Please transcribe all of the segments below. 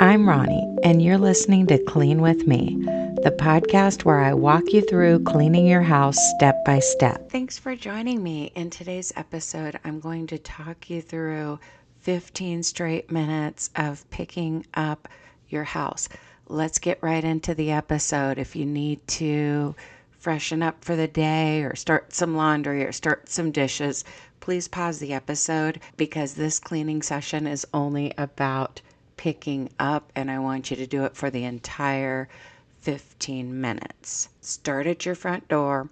I'm Ronnie, and you're listening to Clean With Me, the podcast where I walk you through cleaning your house step by step. Thanks for joining me. In today's episode, I'm going to talk you through 15 straight minutes of picking up your house. Let's get right into the episode. If you need to freshen up for the day or start some laundry or start some dishes, please pause the episode because this cleaning session is only about picking up, and I want you to do it for the entire 15 minutes. Start at your front door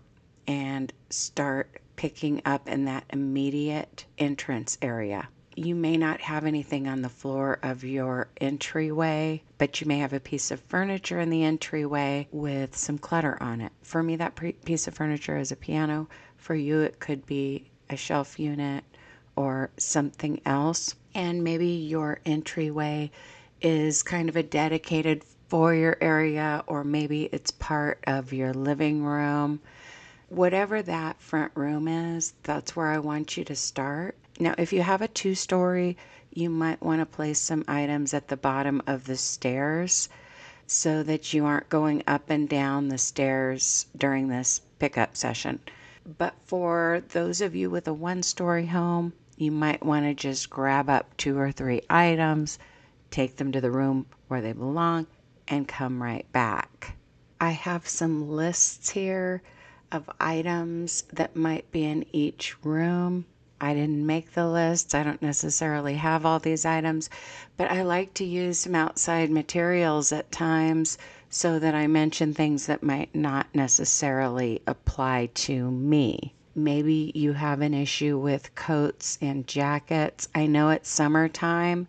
and start picking up in that immediate entrance area. You may not have anything on the floor of your entryway, but you may have a piece of furniture in the entryway with some clutter on it. For me, that piece of furniture is a piano. For you, it could be a shelf unit or something else. And maybe your entryway is kind of a dedicated foyer area, or maybe it's part of your living room. Whatever that front room is, that's where I want you to start. Now, if you have a 2-story, you might want to place some items at the bottom of the stairs so that you aren't going up and down the stairs during this pickup session. But for those of you with a 1-story home, you might want to just grab up 2 or 3 items, take them to the room where they belong, and come right back. I have some lists here of items that might be in each room. I didn't make the lists. I don't necessarily have all these items, but I like to use some outside materials at times so that I mention things that might not necessarily apply to me. Maybe you have an issue with coats and jackets. I know it's summertime,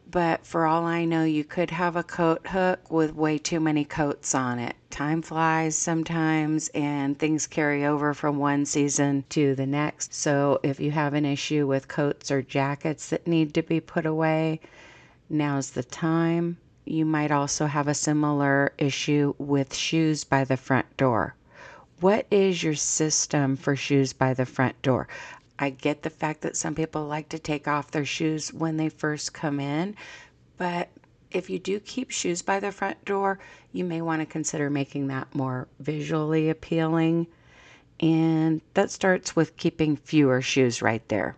but for all I know, you could have a coat hook with way too many coats on it. Time flies sometimes, and things carry over from one season to the next. So if you have an issue with coats or jackets that need to be put away, now's the time. You might also have a similar issue with shoes by the front door. What is your system for shoes by the front door? I get the fact that some people like to take off their shoes when they first come in, but if you do keep shoes by the front door, you may want to consider making that more visually appealing. And that starts with keeping fewer shoes right there.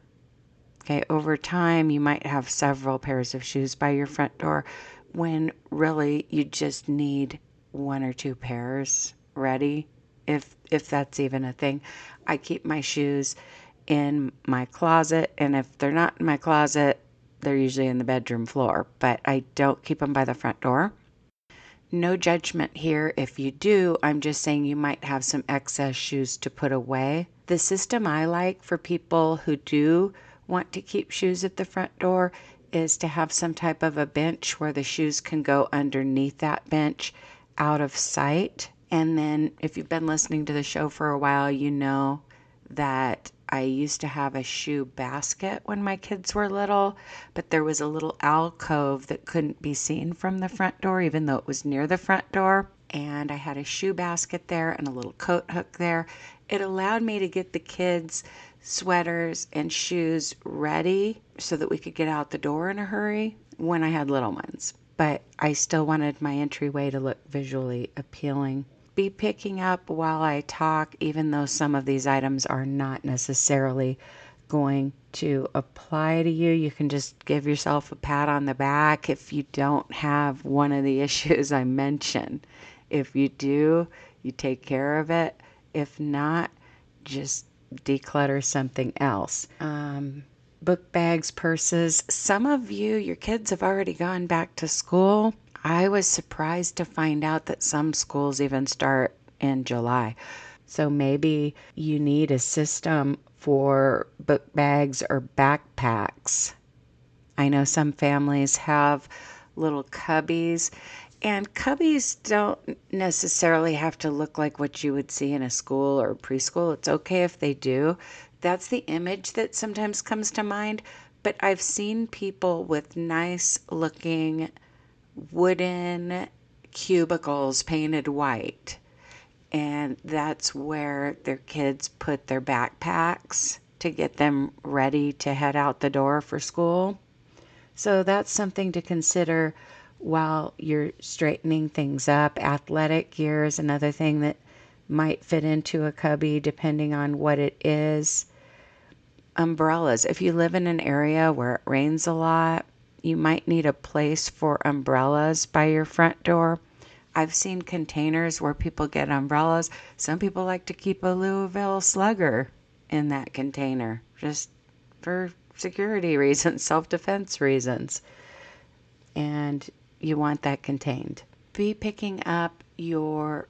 Okay, over time, you might have several pairs of shoes by your front door when really you just need 1 or 2 pairs ready, if that's even a thing. I keep my shoes in my closet, and if they're not in my closet, they're usually in the bedroom floor, but I don't keep them by the front door. No judgment here if you do. I'm just saying you might have some excess shoes to put away. The system I like for people who do want to keep shoes at the front door is to have some type of a bench where the shoes can go underneath that bench out of sight. And then if you've been listening to the show for a while, you know that I used to have a shoe basket when my kids were little, but there was a little alcove that couldn't be seen from the front door, even though it was near the front door. And I had a shoe basket there and a little coat hook there. It allowed me to get the kids' sweaters and shoes ready so that we could get out the door in a hurry when I had little ones. But I still wanted my entryway to look visually appealing. Be picking up while I talk, even though some of these items are not necessarily going to apply to you. You can just give yourself a pat on the back if you don't have one of the issues I mentioned. If you do, you take care of it. If not, just declutter something else. Book bags, purses. Some of you, your kids have already gone back to school. I was surprised to find out that some schools even start in July. So maybe you need a system for book bags or backpacks. I know some families have little cubbies, and cubbies don't necessarily have to look like what you would see in a school or preschool. It's okay if they do. That's the image that sometimes comes to mind. But I've seen people with nice looking wooden cubicles painted white, and that's where their kids put their backpacks to get them ready to head out the door for school. So that's something to consider while you're straightening things up. Athletic gear is another thing that might fit into a cubby depending on what it is. Umbrellas. If you live in an area where it rains a lot, you might need a place for umbrellas by your front door. I've seen containers where people get umbrellas. Some people like to keep a Louisville Slugger in that container just for security reasons, self-defense reasons. And you want that contained. Be picking up your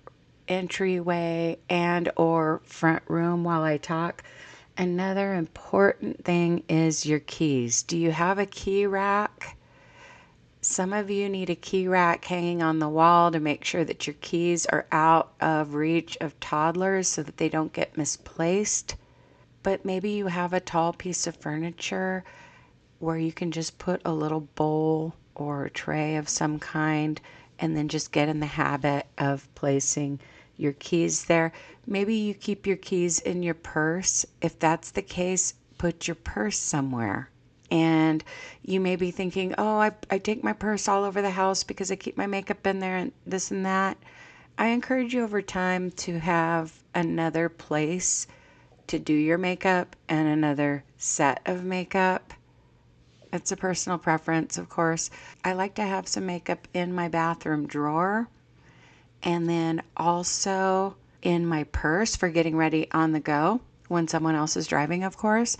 entryway and or front room while I talk. Another important thing is your keys. Do you have a key rack? Some of you need a key rack hanging on the wall to make sure that your keys are out of reach of toddlers so that they don't get misplaced. But maybe you have a tall piece of furniture where you can just put a little bowl or a tray of some kind and then just get in the habit of placing your keys there. Maybe you keep your keys in your purse. If that's the case, put your purse somewhere. And you may be thinking, oh, I take my purse all over the house because I keep my makeup in there and this and that. I encourage you over time to have another place to do your makeup and another set of makeup. It's a personal preference, of course. I like to have some makeup in my bathroom drawer and then also in my purse for getting ready on the go when someone else is driving, of course.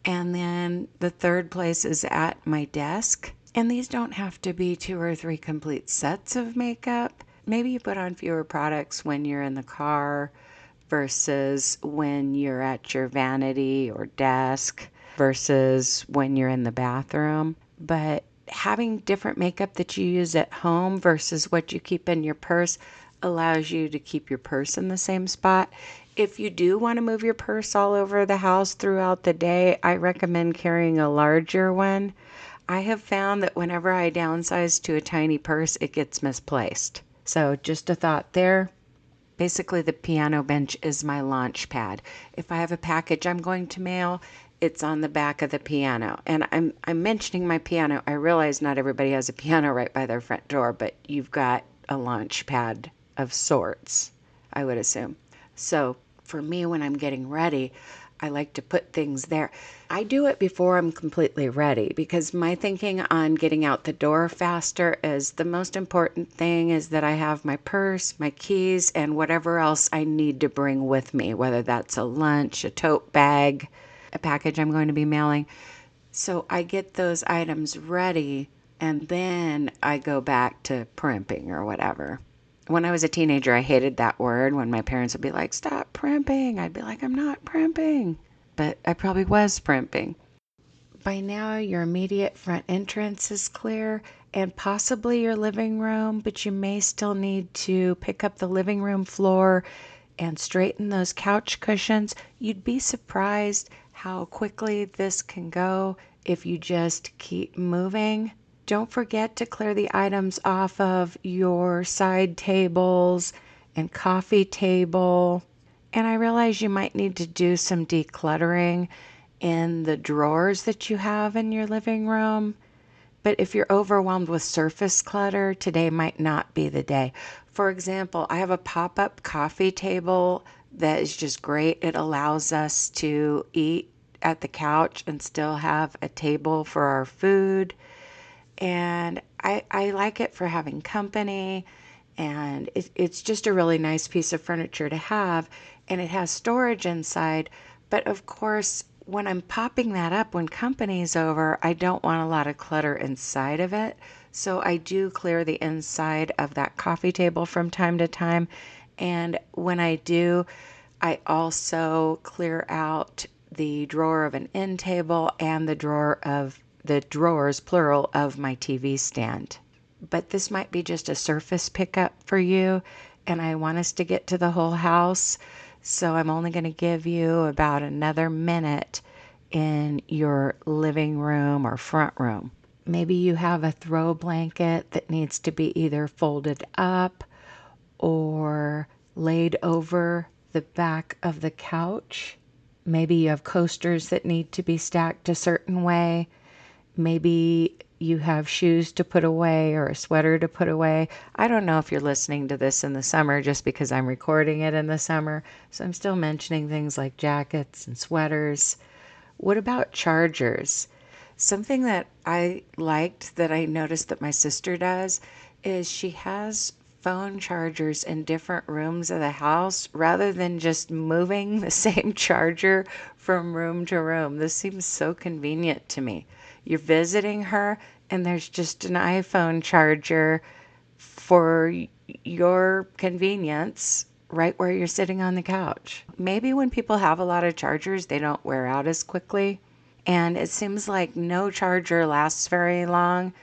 And then the third place is at my desk. And these don't have to be 2 or 3 complete sets of makeup. Maybe you put on fewer products when you're in the car versus when you're at your vanity or desk versus when you're in the bathroom. But having different makeup that you use at home versus what you keep in your purse allows you to keep your purse in the same spot. If you do want to move your purse all over the house throughout the day, I recommend carrying a larger one. I have found that whenever I downsize to a tiny purse, it gets misplaced. So just a thought there. Basically, the piano bench is my launch pad. If I have a package I'm going to mail, it's on the back of the piano. And I'm mentioning my piano. I realize not everybody has a piano right by their front door, but you've got a launch pad of sorts, I would assume. So for me, when I'm getting ready, I like to put things there. I do it before I'm completely ready because my thinking on getting out the door faster is the most important thing is that I have my purse, my keys, and whatever else I need to bring with me, whether that's a lunch, a tote bag, a package I'm going to be mailing. So I get those items ready and then I go back to primping or whatever. When I was a teenager, I hated that word when my parents would be like, stop primping. I'd be like, I'm not primping. But I probably was primping. By now, your immediate front entrance is clear and possibly your living room, but you may still need to pick up the living room floor and straighten those couch cushions. You'd be surprised how quickly this can go if you just keep moving. Don't forget to clear the items off of your side tables and coffee table. And I realize you might need to do some decluttering in the drawers that you have in your living room. But if you're overwhelmed with surface clutter, today might not be the day. For example, I have a pop-up coffee table that is just great. It allows us to eat at the couch and still have a table for our food. And I like it for having company, and it's just a really nice piece of furniture to have, and it has storage inside. But of course, when I'm popping that up when company's over, I don't want a lot of clutter inside of it. So I do clear the inside of that coffee table from time to time. And when I do, I also clear out the drawer of an end table and the drawers, plural, of my TV stand. But this might be just a surface pickup for you, and I want us to get to the whole house, so I'm only going to give you about another minute in your living room or front room. Maybe you have a throw blanket that needs to be either folded up or laid over the back of the couch. Maybe you have coasters that need to be stacked a certain way. Maybe you have shoes to put away or a sweater to put away. I don't know if you're listening to this in the summer just because I'm recording it in the summer, so I'm still mentioning things like jackets and sweaters. What about chargers? Something that I liked that I noticed that my sister does is she has phone chargers in different rooms of the house rather than just moving the same charger from room to room. This seems so convenient to me. You're visiting her and there's just an iPhone charger for your convenience right where you're sitting on the couch. Maybe when people have a lot of chargers, they don't wear out as quickly. And it seems like no charger lasts very long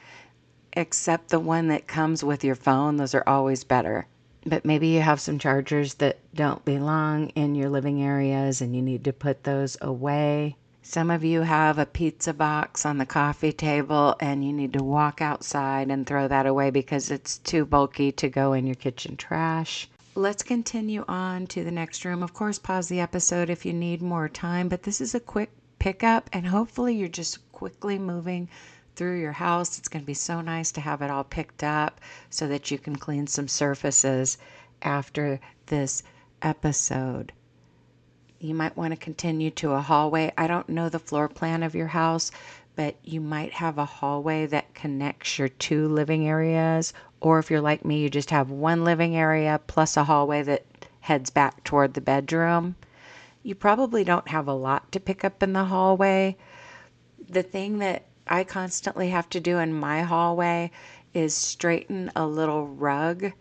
except the one that comes with your phone. Those are always better. But maybe you have some chargers that don't belong in your living areas and you need to put those away. Some of you have a pizza box on the coffee table and you need to walk outside and throw that away because it's too bulky to go in your kitchen trash. Let's continue on to the next room. Of course, pause the episode if you need more time, but this is a quick pickup and hopefully you're just quickly moving through your house. It's going to be so nice to have it all picked up so that you can clean some surfaces after this episode. You might want to continue to a hallway. I don't know the floor plan of your house, but you might have a hallway that connects your two living areas. Or if you're like me, you just have one living area plus a hallway that heads back toward the bedroom. You probably don't have a lot to pick up in the hallway. The thing that I constantly have to do in my hallway is straighten a little rug.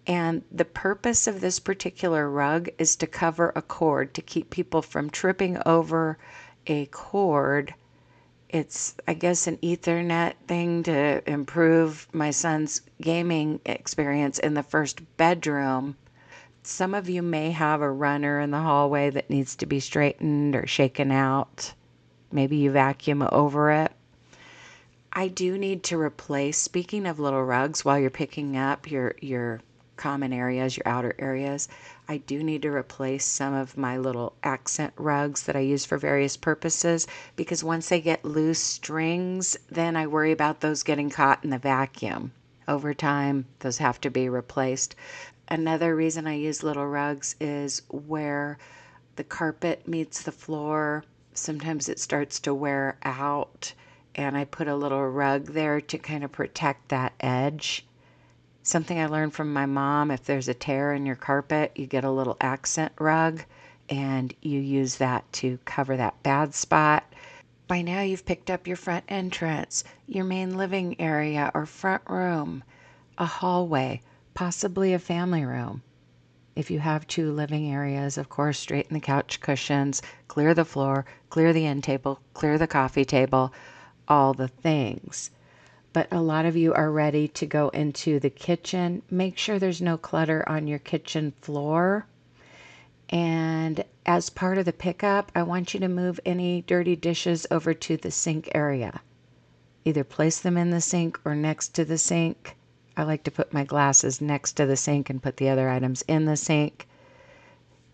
And the purpose of this particular rug is to cover a cord, to keep people from tripping over a cord. It's, I guess, an Ethernet thing to improve my son's gaming experience in the first bedroom. Some of you may have a runner in the hallway that needs to be straightened or shaken out. Maybe you vacuum over it. I do need to replace, speaking of little rugs, while you're picking up your common areas, your outer areas, I do need to replace some of my little accent rugs that I use for various purposes because once they get loose strings, then I worry about those getting caught in the vacuum. Over time, those have to be replaced. Another reason I use little rugs is where the carpet meets the floor. Sometimes it starts to wear out, and I put a little rug there to kind of protect that edge. Something I learned from my mom, if there's a tear in your carpet, you get a little accent rug and you use that to cover that bad spot. By now you've picked up your front entrance, your main living area or front room, a hallway, possibly a family room. If you have two living areas, of course, straighten the couch cushions, clear the floor, clear the end table, clear the coffee table, all the things. But a lot of you are ready to go into the kitchen. Make sure there's no clutter on your kitchen floor. And as part of the pickup, I want you to move any dirty dishes over to the sink area. Either place them in the sink or next to the sink. I like to put my glasses next to the sink and put the other items in the sink.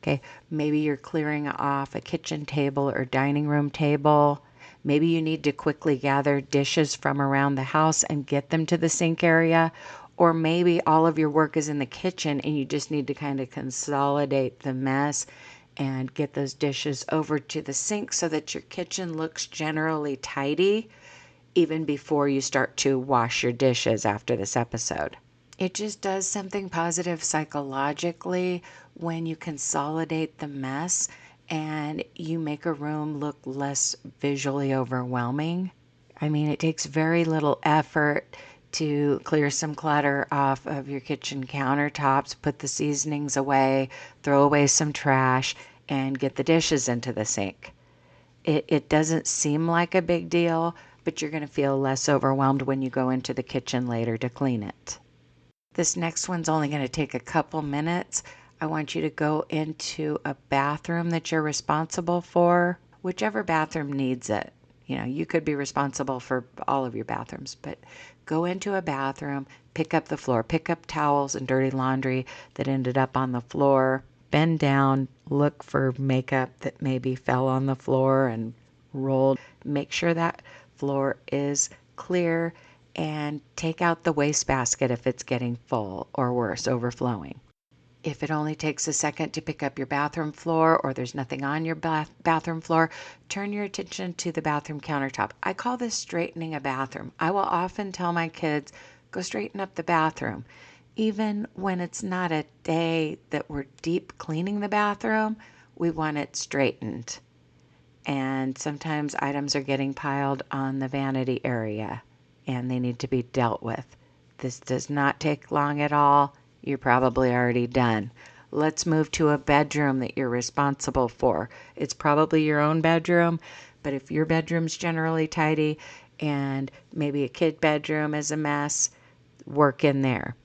Okay, maybe you're clearing off a kitchen table or dining room table. Maybe you need to quickly gather dishes from around the house and get them to the sink area. Or maybe all of your work is in the kitchen and you just need to kind of consolidate the mess and get those dishes over to the sink so that your kitchen looks generally tidy even before you start to wash your dishes after this episode. It just does something positive psychologically when you consolidate the mess and you make a room look less visually overwhelming. I mean, it takes very little effort to clear some clutter off of your kitchen countertops, put the seasonings away, throw away some trash, and get the dishes into the sink. It doesn't seem like a big deal, but you're going to feel less overwhelmed when you go into the kitchen later to clean it. This next one's only going to take a couple minutes. I want you to go into a bathroom that you're responsible for, whichever bathroom needs it. You know, you could be responsible for all of your bathrooms, but go into a bathroom, pick up the floor, pick up towels and dirty laundry that ended up on the floor, bend down, look for makeup that maybe fell on the floor and rolled. Make sure that floor is clear, and take out the wastebasket if it's getting full or worse, overflowing. If it only takes a second to pick up your bathroom floor or there's nothing on your bathroom floor, turn your attention to the bathroom countertop. I call this straightening a bathroom. I will often tell my kids, go straighten up the bathroom. Even when it's not a day that we're deep cleaning the bathroom, we want it straightened. And sometimes items are getting piled on the vanity area and they need to be dealt with. This does not take long at all. You're probably already done. Let's move to a bedroom that you're responsible for. It's probably your own bedroom, but if your bedroom's generally tidy and maybe a kid bedroom is a mess, work in there.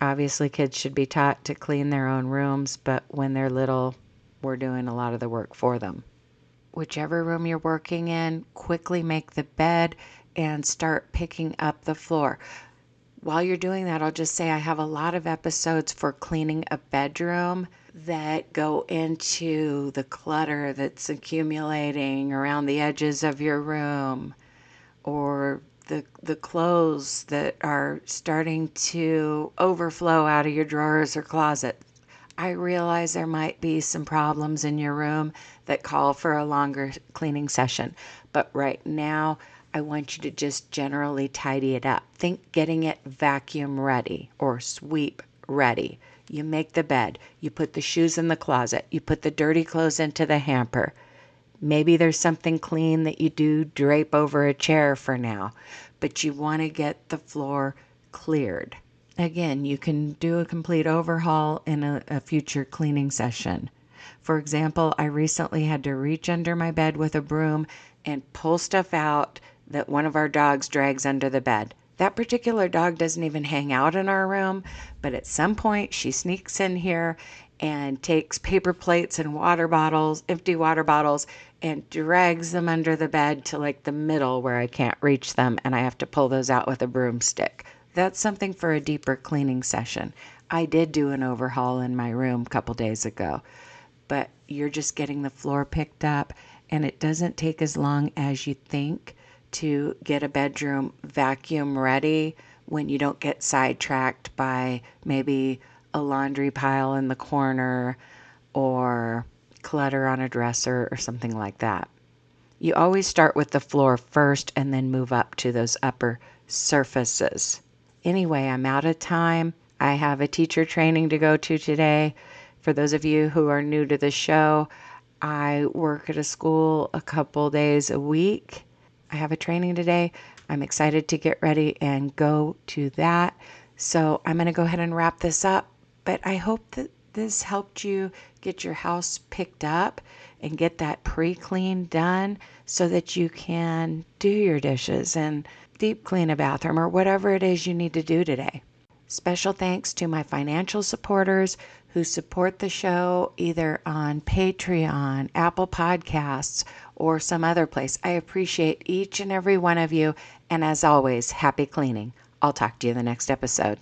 Obviously, kids should be taught to clean their own rooms, but when they're little, we're doing a lot of the work for them. Whichever room you're working in, quickly make the bed and start picking up the floor. While you're doing that, I'll just say I have a lot of episodes for cleaning a bedroom that go into the clutter that's accumulating around the edges of your room, or the clothes that are starting to overflow out of your drawers or closet. I realize there might be some problems in your room that call for a longer cleaning session, but right now I want you to just generally tidy it up. Think getting it vacuum ready or sweep ready. You make the bed, you put the shoes in the closet, you put the dirty clothes into the hamper. Maybe there's something clean that you do drape over a chair for now, but you want to get the floor cleared. Again, you can do a complete overhaul in a future cleaning session. For example, I recently had to reach under my bed with a broom and pull stuff out that one of our dogs drags under the bed. That particular dog doesn't even hang out in our room, but at some point she sneaks in here and takes paper plates and water bottles, empty water bottles, and drags them under the bed to like the middle where I can't reach them, and I have to pull those out with a broomstick. That's something for a deeper cleaning session. I did do an overhaul in my room a couple days ago, but you're just getting the floor picked up, and it doesn't take as long as you think to get a bedroom vacuum ready when you don't get sidetracked by maybe a laundry pile in the corner or clutter on a dresser or something like that. You always start with the floor first and then move up to those upper surfaces. Anyway, I'm out of time. I have a teacher training to go to today. For those of you who are new to the show, I work at a school a couple days a week. I have a training today. I'm excited to get ready and go to that. So I'm going to go ahead and wrap this up. But I hope that this helped you get your house picked up and get that pre-clean done so that you can do your dishes and deep clean a bathroom or whatever it is you need to do today. Special thanks to my financial supporters who support the show either on Patreon, Apple Podcasts, or some other place. I appreciate each and every one of you. And as always, happy cleaning. I'll talk to you in the next episode.